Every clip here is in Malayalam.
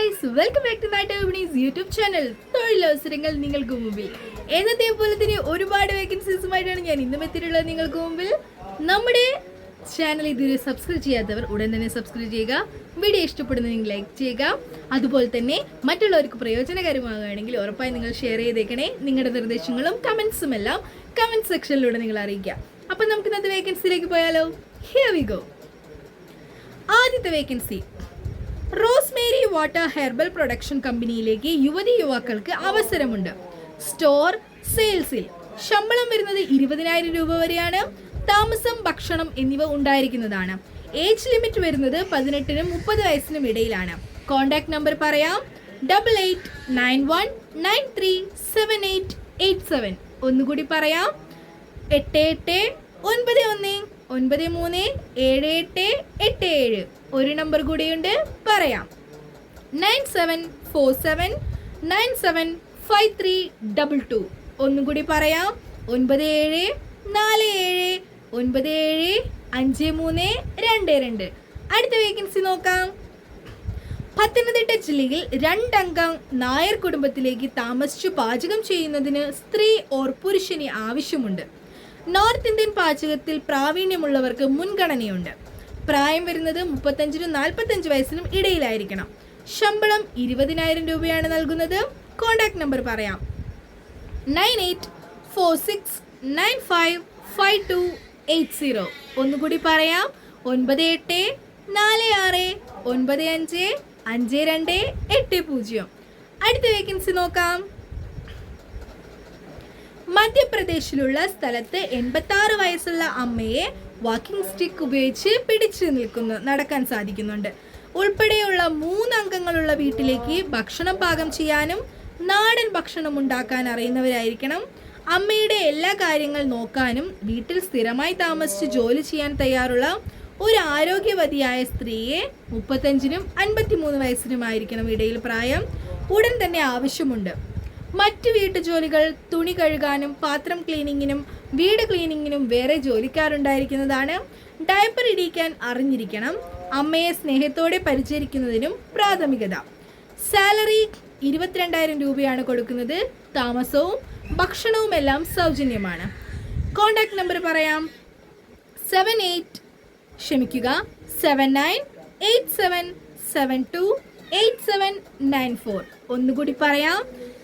Guys, welcome back to night evenings YouTube channel. തൊഴിലവസരങ്ങൾ നിങ്ങൾക്ക് മുമ്പിൽ. എന്നത്തെ പോലെ തന്നെ ഒരുപാട് വേക്കൻസീസുമായിട്ടാണ് ഞാൻ ഇന്നും എത്തിയിട്ടുള്ളത് നിങ്ങൾക്ക് മുമ്പിൽ. നമ്മുടെ ചാനൽ ഇതുവരെ സബ്സ്ക്രൈബ് ചെയ്യാത്തവർ ഉടൻ തന്നെ സബ്സ്ക്രൈബ് ചെയ്യുക. വീഡിയോ ഇഷ്ടപ്പെടുന്ന നിങ്ങൾ ലൈക്ക് ചെയ്യുക. അതുപോലെ തന്നെ മറ്റുള്ളവർക്ക് പ്രയോജനകരമാകുകയാണെങ്കിൽ ഉറപ്പായി നിങ്ങൾ ഷെയർ ചെയ്തേക്കണേ. നിങ്ങളുടെ നിർദ്ദേശങ്ങളും കമൻസും എല്ലാം കമൻറ്റ് സെക്ഷനിലൂടെ നിങ്ങൾ അറിയിക്കുക. അപ്പം നമുക്ക് ഇന്നത്തെ വേക്കൻസിയിലേക്ക് പോയാലോ. Here we go. ആദ്യത്തെ vacancy rosemary water herbal production കമ്പനിയിലേക്ക് യുവതി യുവാക്കൾക്ക് അവസരമുണ്ട്. സ്റ്റോർ സെയിൽസിൽ ശമ്പളം വരുന്നത് 20,000 രൂപ വരെയാണ്. താമസം, ഭക്ഷണം എന്നിവ ഉണ്ടായിരിക്കുന്നതാണ്. ഏജ് ലിമിറ്റ് വരുന്നത് 18-നും 30 വയസ്സിനും ഇടയിലാണ്. കോൺടാക്ട് നമ്പർ പറയാം: 8891937887. ഒന്നുകൂടി പറയാം: 8891937887. ഒരു നമ്പർ കൂടിയുണ്ട്, പറയാം: 9747975322. ഒന്നുകൂടി പറയാം: 9747975322. അടുത്ത വേക്കൻസി നോക്കാം. പത്തനംതിട്ട ജില്ലയിൽ 2 അംഗം നായർ കുടുംബത്തിലേക്ക് താമസിച്ചു പാചകം ചെയ്യുന്നതിന് സ്ത്രീ ഓർ പുരുഷന് ആവശ്യമുണ്ട്. നോർത്ത് ഇന്ത്യൻ പാചകത്തിൽ പ്രാവീണ്യമുള്ളവർക്ക് മുൻഗണനയുണ്ട്. പ്രായം വരുന്നത് 35-നും 45 വയസ്സിനും ഇടയിലായിരിക്കണം. ശമ്പളം 20,000 രൂപയാണ് നൽകുന്നത്. കോൺടാക്ട് നമ്പർ പറയാം: 9846955280. ഒന്നുകൂടി പറയാം: 9846955280. അടുത്ത വേക്കൻസി നോക്കാം. മധ്യപ്രദേശിലുള്ള സ്ഥലത്ത് 86 വയസ്സുള്ള അമ്മയെ വാക്കിംഗ് സ്റ്റിക്ക് ഉപയോഗിച്ച് പിടിച്ചു നടക്കാൻ സാധിക്കുന്നുണ്ട്. ഉൾപ്പെടെയുള്ള 3 അംഗങ്ങളുള്ള വീട്ടിലേക്ക് ഭക്ഷണം പാകം ചെയ്യാനും നാടൻ ഭക്ഷണം ഉണ്ടാക്കാൻ അറിയുന്നവരായിരിക്കണം. അമ്മയുടെ എല്ലാ കാര്യങ്ങൾ നോക്കാനും വീട്ടിൽ സ്ഥിരമായി താമസിച്ച് ജോലി ചെയ്യാൻ തയ്യാറുള്ള ഒരു ആരോഗ്യവതിയായ സ്ത്രീയെ 35-നും 53 വയസ്സിനുമായിരിക്കണം ഇടയിൽ പ്രായം. ഉടൻ തന്നെ ആവശ്യമുണ്ട്. മറ്റ് വീട്ടുജോലികൾ, തുണി കഴുകാനും പാത്രം ക്ലീനിങ്ങിനും വീട് ക്ലീനിങ്ങിനും വേറെ ജോലിക്കാരുണ്ടായിരിക്കുന്നതാണ്. ഡയപ്പർ ഇടിക്കാൻ അറിഞ്ഞിരിക്കണം. അമ്മയെ സ്നേഹത്തോടെ പരിചരിക്കുന്നതിനും പ്രാഥമികത. സാലറി 22,000 രൂപയാണ് കൊടുക്കുന്നത്. താമസവും ഭക്ഷണവും എല്ലാം സൗജന്യമാണ്. കോൺടാക്ട് നമ്പർ പറയാം: 7987728794. ഒന്നുകൂടി പറയാം: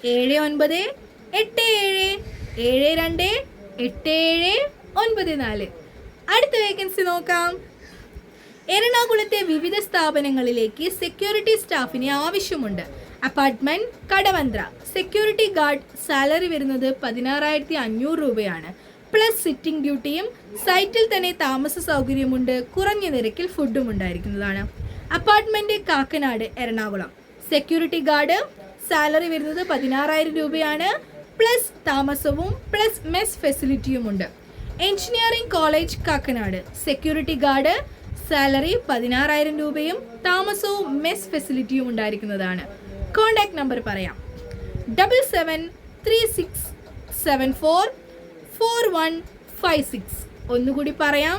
7987728794. അടുത്ത വേക്കൻസി നോക്കാം. എറണാകുളത്തെ വിവിധ സ്ഥാപനങ്ങളിലേക്ക് സെക്യൂരിറ്റി സ്റ്റാഫിന് ആവശ്യമുണ്ട്. Apartment, Kadavanthra. Security guard salary വരുന്നത് 16,500 രൂപയാണ്. പ്ലസ് സിറ്റിംഗ് ഡ്യൂട്ടിയും സൈറ്റിൽ തന്നെ താമസ സൗകര്യമുണ്ട്. കുറഞ്ഞ നിരക്കിൽ ഫുഡും ഉണ്ടായിരിക്കുന്നതാണ്. Apartment, Kakkanad, Ernakulam. Security guard salary വരുന്നത് 16,000 രൂപയാണ്. പ്ലസ് താമസവും പ്ലസ് മെസ് ഫെസിലിറ്റിയും ഉണ്ട്. Engineering college, Kakkanad. Security guard salary 16,000 രൂപയും താമസവും മെസ് ഫെസിലിറ്റിയും ഉണ്ടായിരിക്കുന്നതാണ്. കോൺടാക്ട് നമ്പർ പറയാം: 7736744156. ഒന്നുകൂടി പറയാം: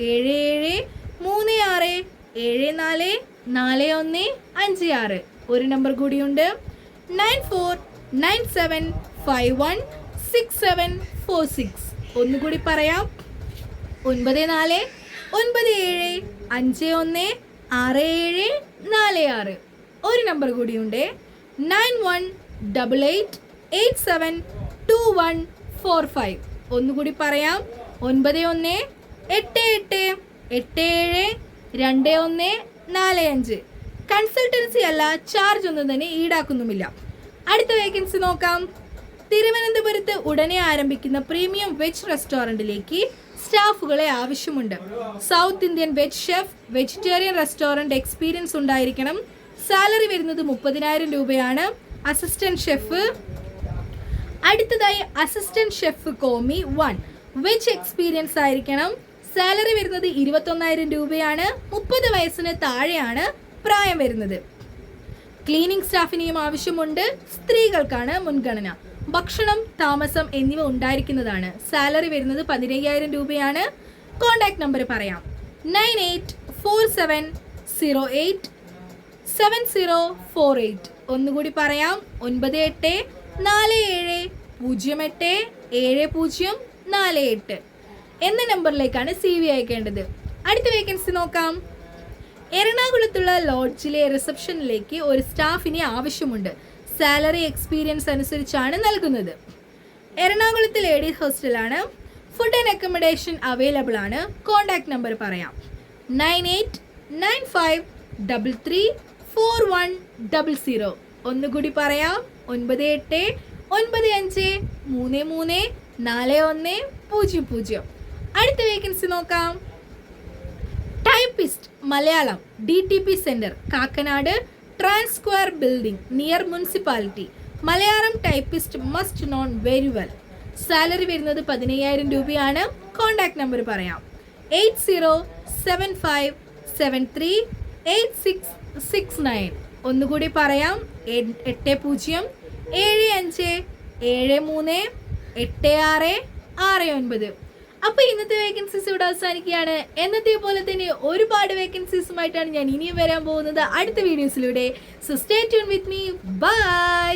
7736744156. ഒരു നമ്പർ കൂടിയുണ്ട്: 9497516746. ഒന്നുകൂടി പറയാം: 9497516746. ഒരു നമ്പർ കൂടിയുണ്ട്: 9188872145. ഒന്നുകൂടി പറയാം: 9188872145. കൺസൾട്ടൻസി അല്ല, ചാർജ് ഒന്നും തന്നെ ഈടാക്കുന്നുമില്ല. അടുത്ത വേക്കൻസി നോക്കാം. തിരുവനന്തപുരത്ത് ഉടനെ ആരംഭിക്കുന്ന പ്രീമിയം വെജ് റെസ്റ്റോറൻറ്റിലേക്ക് സ്റ്റാഫുകളെ ആവശ്യമുണ്ട്. South Indian veg chef, vegetarian restaurant experience ഉണ്ടായിരിക്കണം. സാലറി വരുന്നത് 30,000 രൂപയാണ്. Assistant chef. അടുത്തതായി അസിസ്റ്റന്റ് ഷെഫ് കോമി 1 വെജ് എക്സ്പീരിയൻസ് ആയിരിക്കണം. സാലറി വരുന്നത് 21,000 രൂപയാണ്. 30 വയസ്സിന് താഴെയാണ് പ്രായം വരുന്നത്. ക്ലീനിങ് സ്റ്റാഫിനെയും ആവശ്യമുണ്ട്. സ്ത്രീകൾക്കാണ് മുൻഗണന. ഭക്ഷണം, താമസം എന്നിവ ഉണ്ടായിരിക്കുന്നതാണ്. സാലറി വരുന്നത് 15,000 രൂപയാണ്. കോൺടാക്ട് നമ്പർ പറയാം: 984708 7048. ഒന്നുകൂടി പറയാം, 98477048 എന്ന നമ്പറിലേക്കാണ് CV അയക്കേണ്ടത്. അടുത്ത വേക്കൻസി നോക്കാം. എറണാകുളത്തുള്ള ലോഡ്ജിലെ റിസപ്ഷനിലേക്ക് ഒരു സ്റ്റാഫിനെ ആവശ്യമുണ്ട്. സാലറി എക്സ്പീരിയൻസ് അനുസരിച്ചാണ് നൽകുന്നത്. എറണാകുളത്ത് ലേഡീസ് ഹോസ്റ്റലാണ്. ഫുഡ് ആൻഡ് അക്കോമഡേഷൻ അവൈലബിൾ ആണ്. കോൺടാക്ട് നമ്പർ പറയാം, 9895334100. ഒന്നുകൂടി പറയാം, 9895334100. അടുത്ത വേക്കൻസി നോക്കാം. Typist Malayalam DTP centre, Kakkanad, trans square building near municipality. Malayalam typist must known very well. Salary വരുന്നത് 15,000 രൂപയാണ്. കോൺടാക്ട് നമ്പർ പറയാം, 8075738669. ഒന്നുകൂടി പറയാം, 8075738669. അപ്പോൾ ഇന്നത്തെ വേക്കൻസീസ് ഇവിടെ അവസാനിക്കുകയാണ്. എന്നത്തെ പോലെ തന്നെ ഒരുപാട് വേക്കൻസീസുമായിട്ടാണ് ഞാൻ ഇനിയും വരാൻ പോകുന്നത് അടുത്ത വീഡിയോസിലൂടെ. So stay tune with me. By.